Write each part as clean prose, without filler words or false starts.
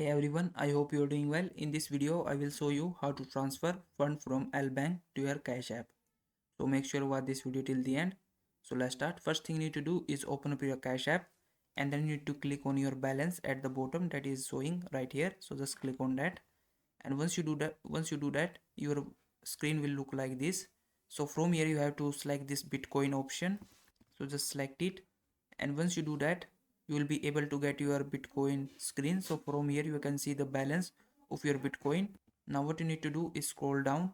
Hey everyone, I hope you are doing well. In this video, I will show you how to transfer fund from Lbank to your Cash app. So make sure to watch this video till the end. So let's start. First thing you need to do is open up your Cash app and then you need to click on your balance at the bottom that is showing right here. So just click on that. And once you do that, your screen will look like this. So from here you have to select this Bitcoin option. So just select it, and once you do that, you will be able to get your Bitcoin screen. So from here you can see the balance of your Bitcoin. Now what you need to do is scroll down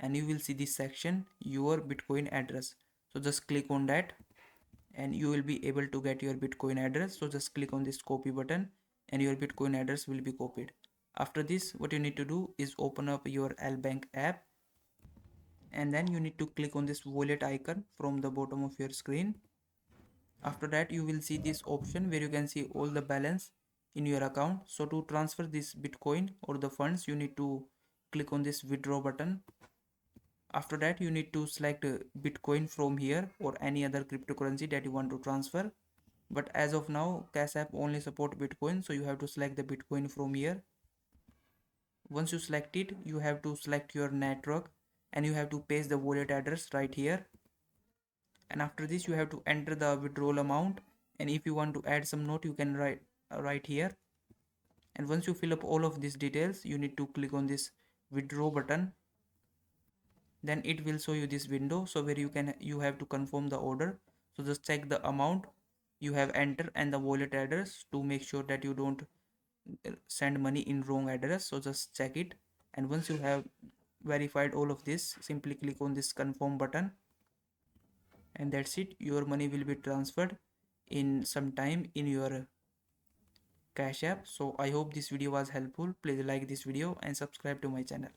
and you will see this section, your Bitcoin address. So just click on that and you will be able to get your Bitcoin address. So just click on this copy button and your Bitcoin address will be copied. After this, what you need to do is open up your Lbank app and then you need to click on this wallet icon from the bottom of your screen. After that, you will see this option where you can see all the balance in your account. So to transfer this Bitcoin or the funds, you need to click on this withdraw button. After that, you need to select Bitcoin from here or any other cryptocurrency that you want to transfer. But as of now, Cash App only support Bitcoin, so you have to select the Bitcoin from here. Once you select it, you have to select your network and you have to paste the wallet address right here. And after this, you have to enter the withdrawal amount, and if you want to add some note, you can write here. And once you fill up all of these details, you need to click on this withdraw button. Then it will show you this window, so where you have to confirm the order. So just check the amount you have entered and the wallet address to make sure that you don't send money in wrong address. So just check it, and once you have verified all of this, simply click on this confirm button, and that's it. Your money will be transferred in some time in your Cash app. So I hope this video was helpful. Please like this video and subscribe to my channel.